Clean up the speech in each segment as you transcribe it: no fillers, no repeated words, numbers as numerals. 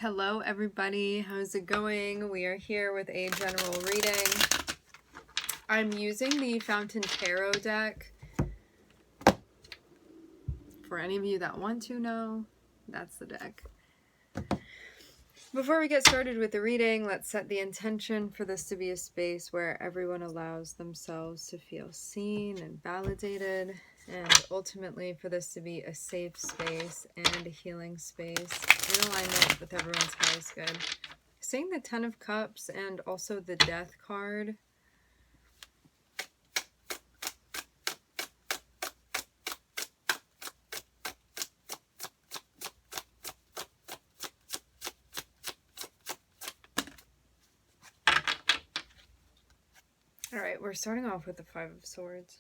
Hello everybody, how's it going? We are here with a general reading. I'm using the Fountain Tarot deck. For any of you that want to know, that's the deck. Before we get started with the reading, let's set the intention for this to be a space where everyone allows themselves to feel seen and validated, and ultimately for this to be a safe space and a healing space in alignment with everyone's highest good. Seeing the Ten of Cups and also the Death card. Alright, we're starting off with the Five of Swords.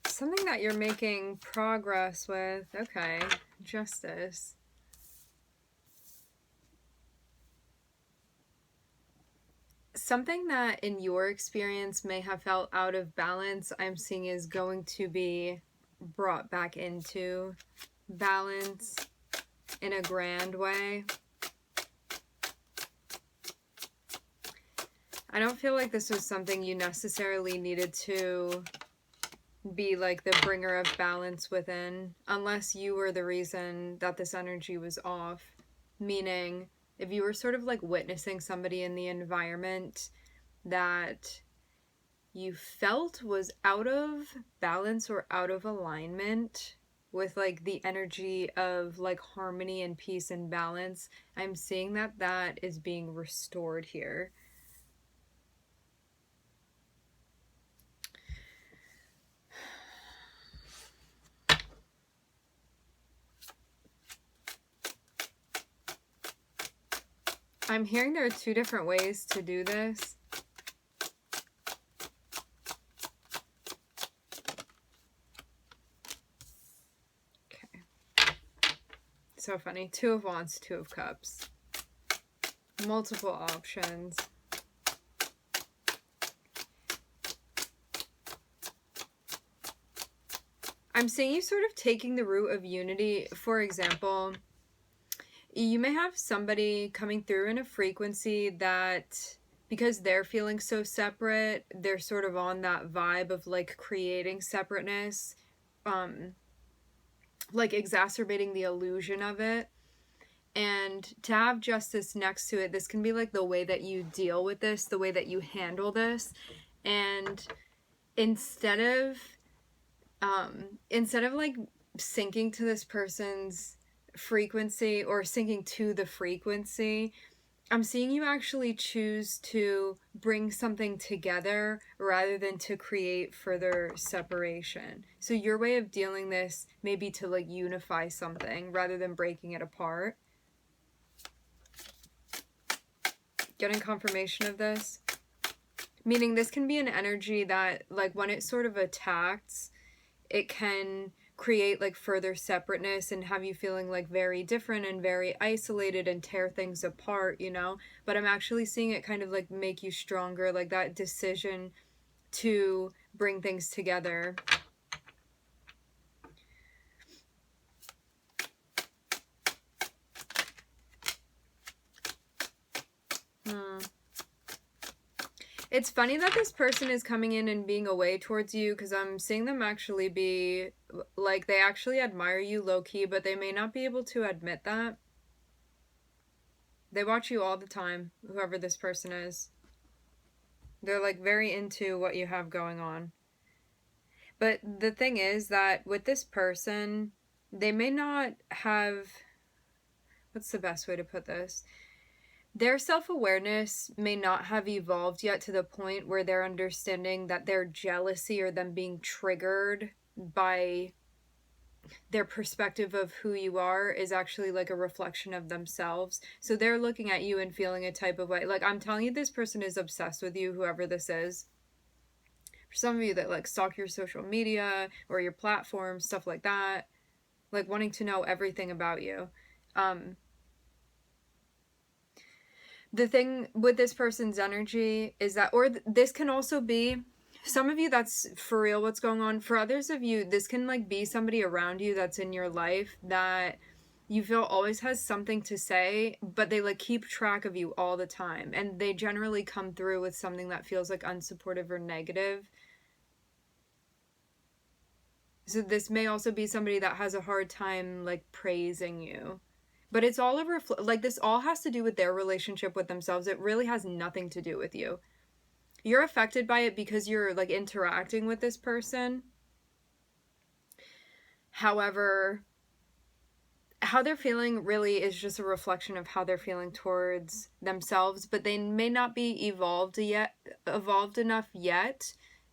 Something that you're making progress with. Okay, Justice. Something that in your experience may have felt out of balance, I'm seeing is going to be brought back into balance in a grand way. I don't feel like this was something you necessarily needed to be like the bringer of balance within, unless you were the reason that this energy was off. Meaning, if you were sort of like witnessing somebody in the environment that you felt was out of balance or out of alignment with like the energy of like harmony and peace and balance, I'm seeing that that is being restored here. I'm hearing there are two different ways to do this. Okay. So funny. Two of Wands, Two of Cups. Multiple options. I'm seeing you sort of taking the route of unity. For example, you may have somebody coming through in a frequency that, because they're feeling so separate, they're sort of on that vibe of like creating separateness, like exacerbating the illusion of it. And to have Justice next to it, this can be like the way that you deal with this, the way that you handle this. And instead of like sinking to this person's frequency or sinking to the frequency, I'm seeing you actually choose to bring something together rather than to create further separation. So your way of dealing this may be to like unify something rather than breaking it apart. Getting confirmation of this. Meaning this can be an energy that like when it sort of attacks, it can create like further separateness and have you feeling like very different and very isolated and tear things apart, you know. But I'm actually seeing it kind of like make you stronger, like that decision to bring things together. It's funny that this person is coming in and being away towards you, because I'm seeing them actually be, like, they actually admire you low-key, but they may not be able to admit that. They watch you all the time, whoever this person is. They're, like, very into what you have going on. But the thing is that with this person, they may not have... What's the best way to put this? Their self-awareness may not have evolved yet to the point where they're understanding that their jealousy or them being triggered by their perspective of who you are is actually like a reflection of themselves. So they're looking at you and feeling a type of way. Like, I'm telling you, this person is obsessed with you, whoever this is. For some of you that like stalk your social media or your platform, stuff like that, like wanting to know everything about you. The thing with this person's energy is that, or this can also be some of you, that's for real what's going on. For others of you, this can like be somebody around you that's in your life that you feel always has something to say, but they like keep track of you all the time, and they generally come through with something that feels like unsupportive or negative. So this may also be somebody that has a hard time like praising you. But it's all over, like, this all has to do with their relationship with themselves. It really has nothing to do with you. You're affected by it because you're like interacting with this person. However, how they're feeling really is just a reflection of how they're feeling towards themselves, but they may not be evolved enough yet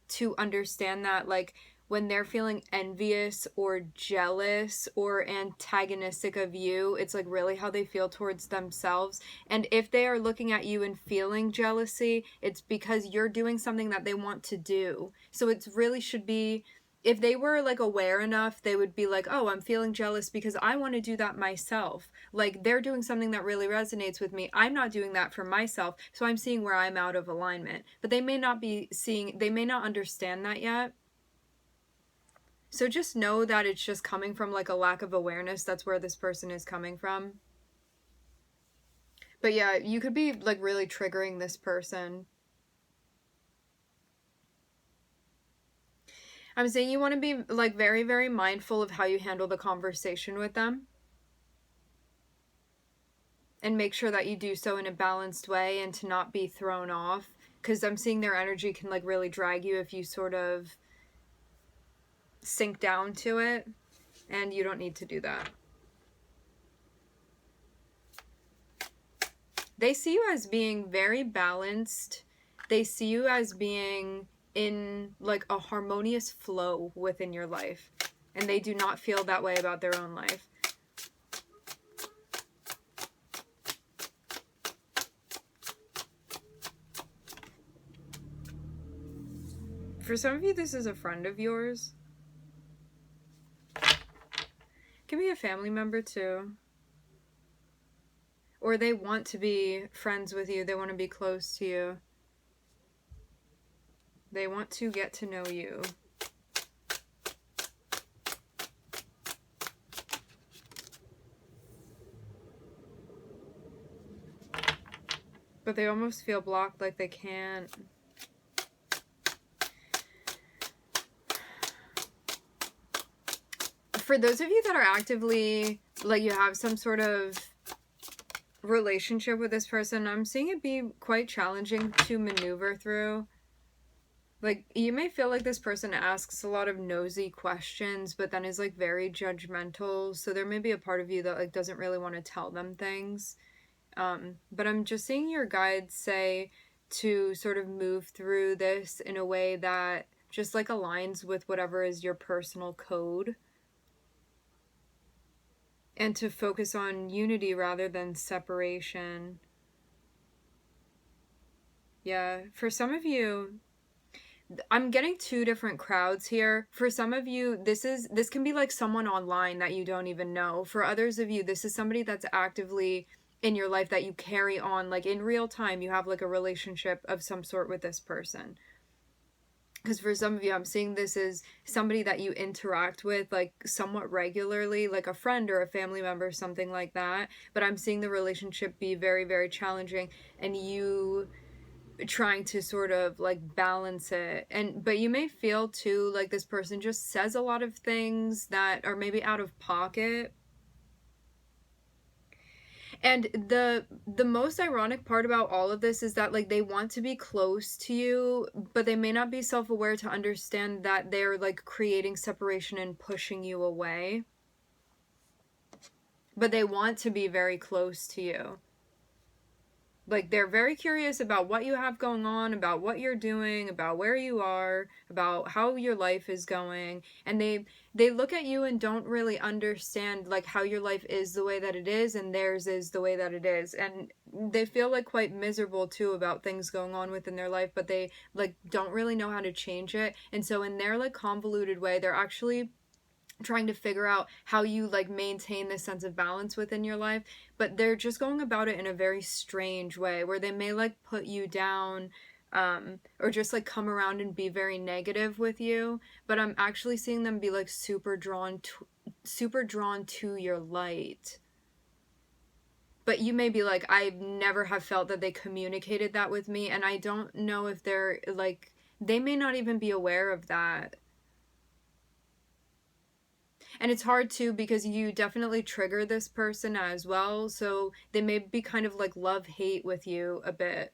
to understand that, like, when they're feeling envious or jealous or antagonistic of you, it's like really how they feel towards themselves. And if they are looking at you and feeling jealousy, it's because you're doing something that they want to do. So it's really should be, if they were like aware enough, they would be like, oh, I'm feeling jealous because I want to do that myself. Like, they're doing something that really resonates with me. I'm not doing that for myself. So I'm seeing where I'm out of alignment. But they may not be seeing, they may not understand that yet. So just know that it's just coming from like a lack of awareness. That's where this person is coming from. But yeah, you could be like really triggering this person. I'm saying you want to be like very, very mindful of how you handle the conversation with them. And make sure that you do so in a balanced way and to not be thrown off. Because I'm seeing their energy can like really drag you if you sort of sink down to it. And you don't need to do that. They see you as being very balanced. They see you as being in like a harmonious flow within your life. And they do not feel that way about their own life. For some of you, this is a friend of yours. Can be a family member too. Or they want to be friends with you. They want to be close to you. They want to get to know you. But they almost feel blocked, like they can't. For those of you that are actively, like, you have some sort of relationship with this person, I'm seeing it be quite challenging to maneuver through. Like, you may feel like this person asks a lot of nosy questions, but then is like very judgmental. So there may be a part of you that like doesn't really want to tell them things. But I'm just seeing your guides say to sort of move through this in a way that just like aligns with whatever is your personal code. And to focus on unity rather than separation. Yeah, for some of you, I'm getting two different crowds here. For some of you, this can be like someone online that you don't even know. For others of you, this is somebody that's actively in your life that you carry on, like in real time. You have like a relationship of some sort with this person. Because for some of you, I'm seeing this as somebody that you interact with like somewhat regularly, like a friend or a family member, something like that. But I'm seeing the relationship be very, very challenging, and you trying to sort of like balance it. But you may feel too like this person just says a lot of things that are maybe out of pocket. And the most ironic part about all of this is that like they want to be close to you, but they may not be self-aware to understand that they're like creating separation and pushing you away. But they want to be very close to you. Like, they're very curious about what you have going on, about what you're doing, about where you are, about how your life is going. And they look at you and don't really understand like how your life is the way that it is and theirs is the way that it is. And they feel like quite miserable too about things going on within their life, but they like don't really know how to change it. And so in their like convoluted way, they're actually trying to figure out how you like maintain this sense of balance within your life, but they're just going about it in a very strange way where they may like put you down or just like come around and be very negative with you, but I'm actually seeing them be like super drawn to your light. But you may be like, I never have felt that they communicated that with me, and I don't know if they're like, they may not even be aware of that. And it's hard too because you definitely trigger this person as well, so they may be kind of like love hate with you a bit,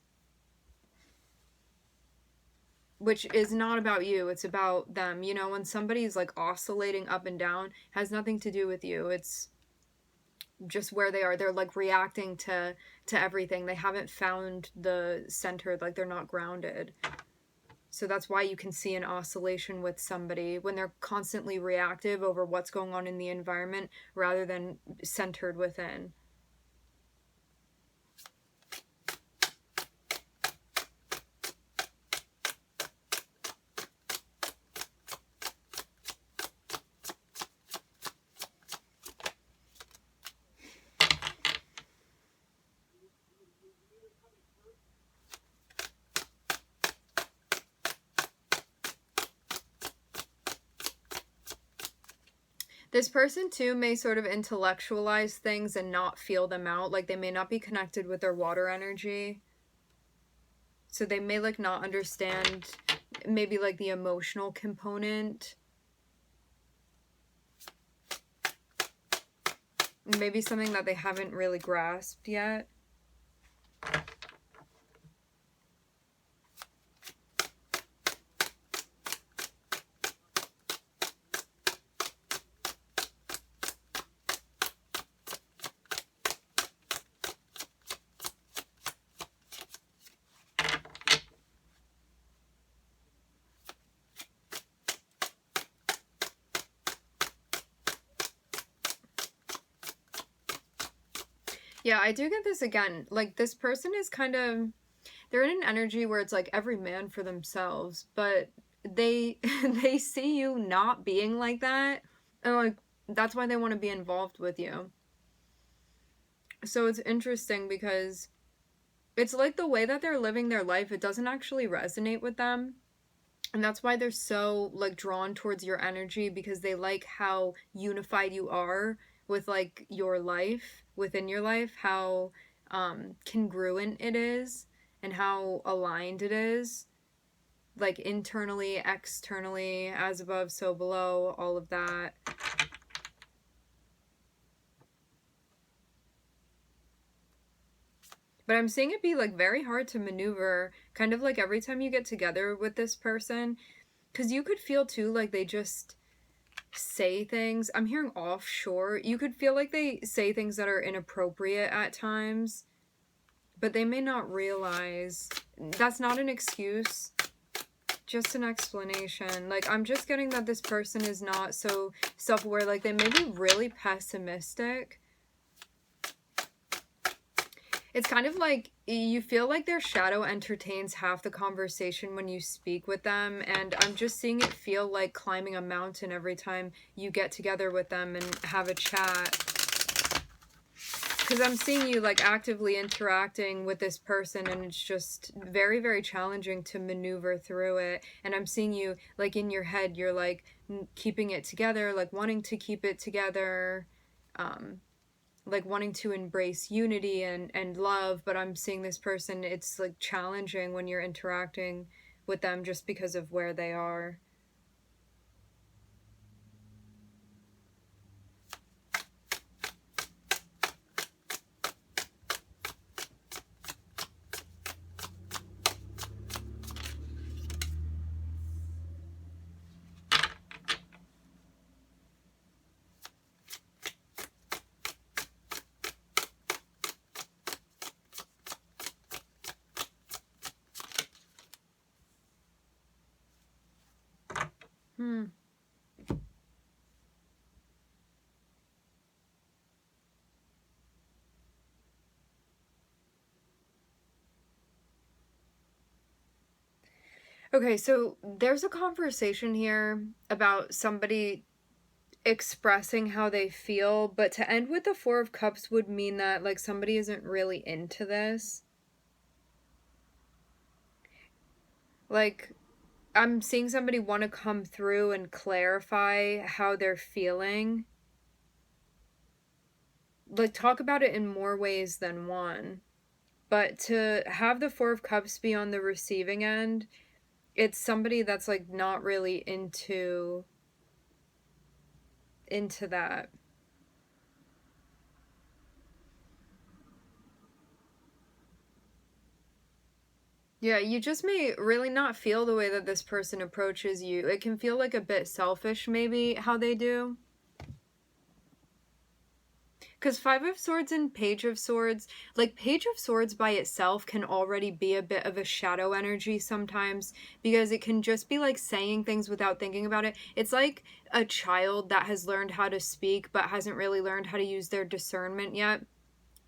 which is not about you, it's about them. You know, when somebody's like oscillating up and down, has nothing to do with you. It's just where they are. They're like reacting to everything. They haven't found the center, like they're not grounded. So that's why you can see an oscillation with somebody when they're constantly reactive over what's going on in the environment rather than centered within. This person too may sort of intellectualize things and not feel them out. Like they may not be connected with their water energy. So they may like not understand maybe like the emotional component. Maybe something that they haven't really grasped yet. Yeah, I do get this again. Like, this person is kind of, they're in an energy where it's like every man for themselves, but they they see you not being like that, and like that's why they want to be involved with you. So it's interesting because it's like the way that they're living their life, it doesn't actually resonate with them. And that's why they're so like drawn towards your energy, because they like how unified you are with like your life, within your life, how congruent it is and how aligned it is, like internally, externally, as above so below, all of that. But I'm seeing it be like very hard to maneuver, kind of like every time you get together with this person, because you could feel too like they just say things. I'm hearing offshore. You could feel like they say things that are inappropriate at times, but they may not realize. That's not an excuse, just an explanation. Like, I'm just getting that this person is not so self-aware. Like, they may be really pessimistic. It's kind of like you feel like their shadow entertains half the conversation when you speak with them, and I'm just seeing it feel like climbing a mountain every time you get together with them and have a chat. Because I'm seeing you like actively interacting with this person, and it's just very, very challenging to maneuver through it. And I'm seeing you like in your head, you're like keeping it together, like wanting to keep it together. Like wanting to embrace unity and love, but I'm seeing this person, it's like challenging when you're interacting with them just because of where they are. Hmm. Okay, so there's a conversation here about somebody expressing how they feel, but to end with the Four of Cups would mean that like somebody isn't really into this. Like, I'm seeing somebody want to come through and clarify how they're feeling. Like, talk about it in more ways than one. But to have the Four of Cups be on the receiving end, it's somebody that's like not really into that. Yeah, you just may really not feel the way that this person approaches you. It can feel like a bit selfish, maybe, how they do. Because Five of Swords and Page of Swords, like Page of Swords by itself can already be a bit of a shadow energy sometimes because it can just be like saying things without thinking about it. It's like a child that has learned how to speak but hasn't really learned how to use their discernment yet.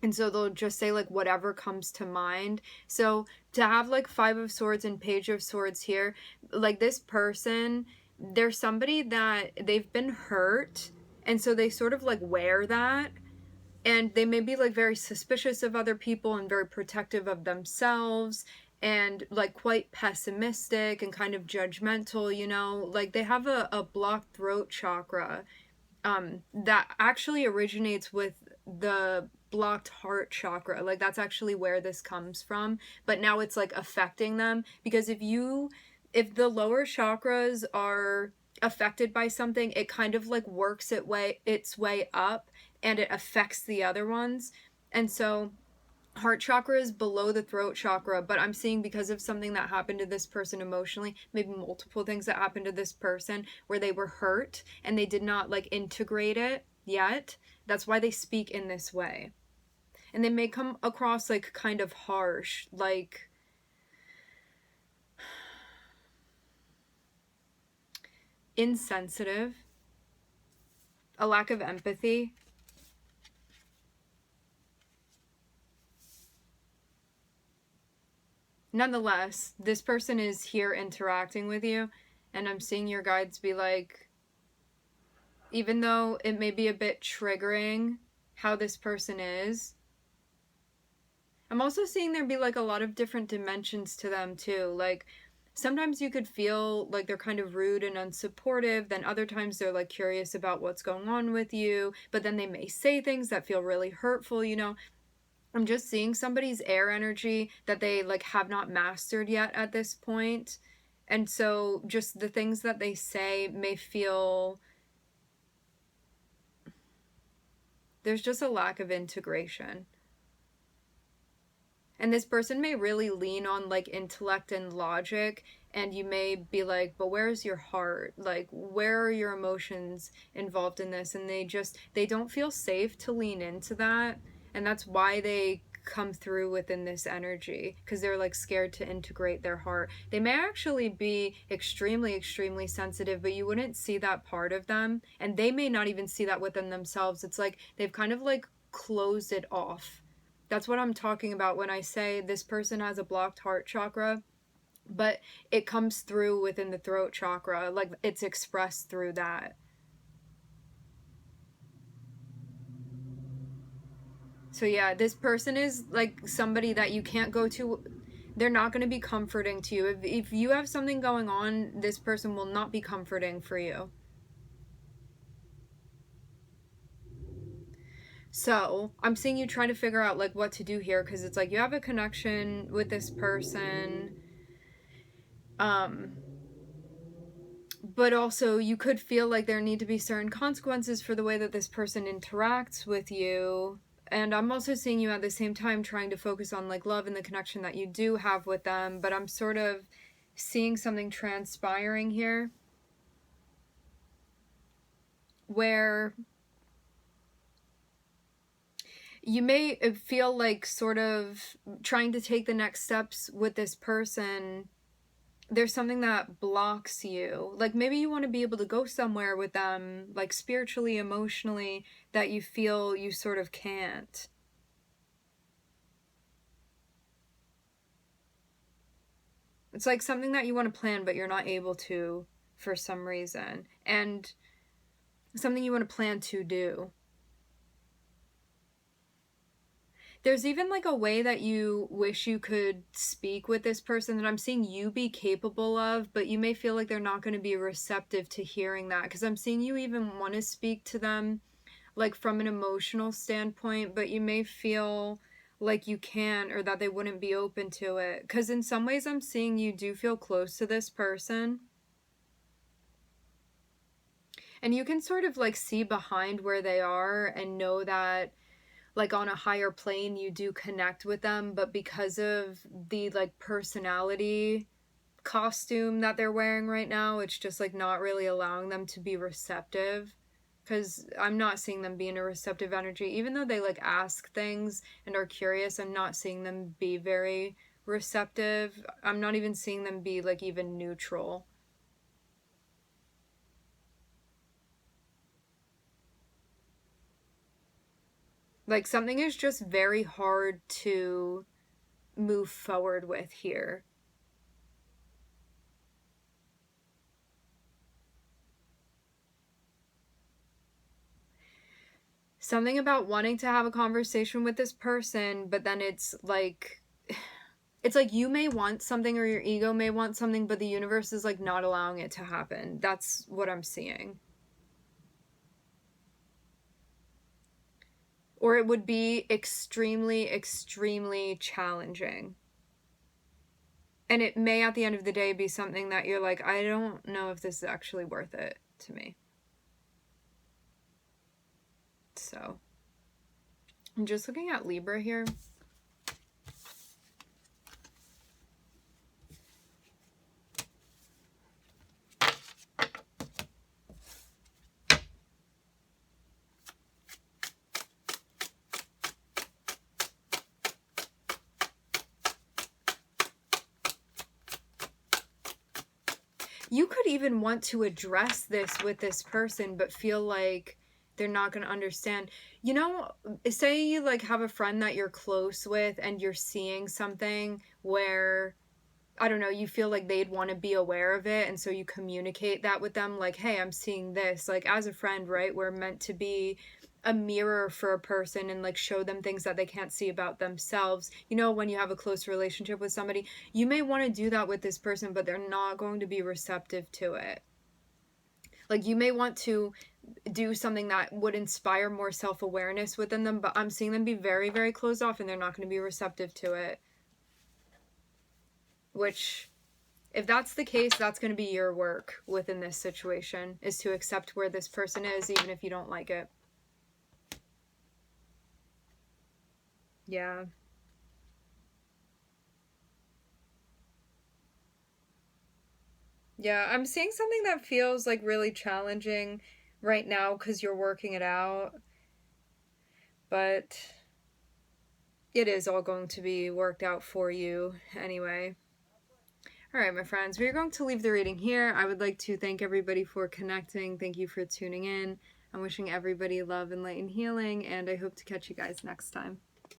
And so they'll just say like whatever comes to mind. So to have like Five of Swords and Page of Swords here, like this person, they're somebody that they've been hurt. And so they sort of like wear that, and they may be like very suspicious of other people and very protective of themselves and like quite pessimistic and kind of judgmental, you know, like they have a blocked throat chakra that actually originates with the blocked heart chakra. Like that's actually where this comes from, but now it's like affecting them because if the lower chakras are affected by something, it kind of like works its way up and it affects the other ones. And so heart chakra is below the throat chakra, but I'm seeing because of something that happened to this person emotionally, maybe multiple things that happened to this person where they were hurt and they did not like integrate it yet. That's why they speak in this way. And they may come across like kind of harsh, like insensitive, a lack of empathy. Nonetheless, this person is here interacting with you, and I'm seeing your guides be like, even though it may be a bit triggering how this person is, I'm also seeing there be like a lot of different dimensions to them too. Like sometimes you could feel like they're kind of rude and unsupportive, then other times they're like curious about what's going on with you, but then they may say things that feel really hurtful, you know. I'm just seeing somebody's air energy that they like have not mastered yet at this point. And so just the things that they say may feel there's just a lack of integration. And this person may really lean on like intellect and logic, and you may be like, but where's your heart? Like where are your emotions involved in this? And they don't feel safe to lean into that, and that's why they come through within this energy because they're like scared to integrate their heart. They may actually be extremely sensitive, but you wouldn't see that part of them, and they may not even see that within themselves. It's like they've kind of like closed it off. That's what I'm talking about when I say this person has a blocked heart chakra, but it comes through within the throat chakra. Like it's expressed through that. So yeah, this person is like somebody that you can't go to. They're not going to be comforting to you. If you have something going on, this person will not be comforting for you. So I'm seeing you try to figure out like what to do here because it's like you have a connection with this person. Um, but also you could feel like there need to be certain consequences for the way that this person interacts with you. And I'm also seeing you at the same time trying to focus on like love and the connection that you do have with them, but I'm sort of seeing something transpiring here where you may feel like sort of trying to take the next steps with this person, there's something that blocks you. Like maybe you want to be able to go somewhere with them, like spiritually, emotionally, that you feel you sort of can't. It's like something that you want to plan, but you're not able to for some reason. And something you want to plan to do. There's even like a way that you wish you could speak with this person that I'm seeing you be capable of, but you may feel like they're not going to be receptive to hearing that, because I'm seeing you even want to speak to them like from an emotional standpoint, but you may feel like you can, or that they wouldn't be open to it. Because in some ways I'm seeing you do feel close to this person, and you can sort of like see behind where they are and know that like on a higher plane you do connect with them, but because of the like personality costume that they're wearing right now, it's just like not really allowing them to be receptive. Because I'm not seeing them be in a receptive energy, even though they like ask things and are curious. I'm not seeing them be very receptive. I'm not even seeing them be like even neutral. Like something is just very hard to move forward with here. Something about wanting to have a conversation with this person, but then it's like you may want something or your ego may want something, but the universe is like not allowing it to happen. That's what I'm seeing. Or it would be extremely, extremely challenging. And it may, at the end of the day, be something that you're like, I don't know if this is actually worth it to me. So, I'm just looking at Libra here. You could even want to address this with this person, but feel like they're not going to understand. You know, say you like have a friend that you're close with and you're seeing something where, I don't know, you feel like they'd want to be aware of it, and so you communicate that with them, like, hey, I'm seeing this. Like, as a friend, right, we're meant to be a mirror for a person and like show them things that they can't see about themselves. You know, when you have a close relationship with somebody, you may want to do that with this person, but they're not going to be receptive to it. Like, you may want to do something that would inspire more self-awareness within them, but I'm seeing them be very, very closed off, and they're not going to be receptive to it. Which, if that's the case, that's going to be your work within this situation, is to accept where this person is, even if you don't like it. Yeah. Yeah, I'm seeing something that feels like really challenging right now because you're working it out, but it is all going to be worked out for you anyway. All right, my friends, we're going to leave the reading here. I would like to thank everybody for connecting. Thank you for tuning in. I'm wishing everybody love and light and healing, and I hope to catch you guys next time.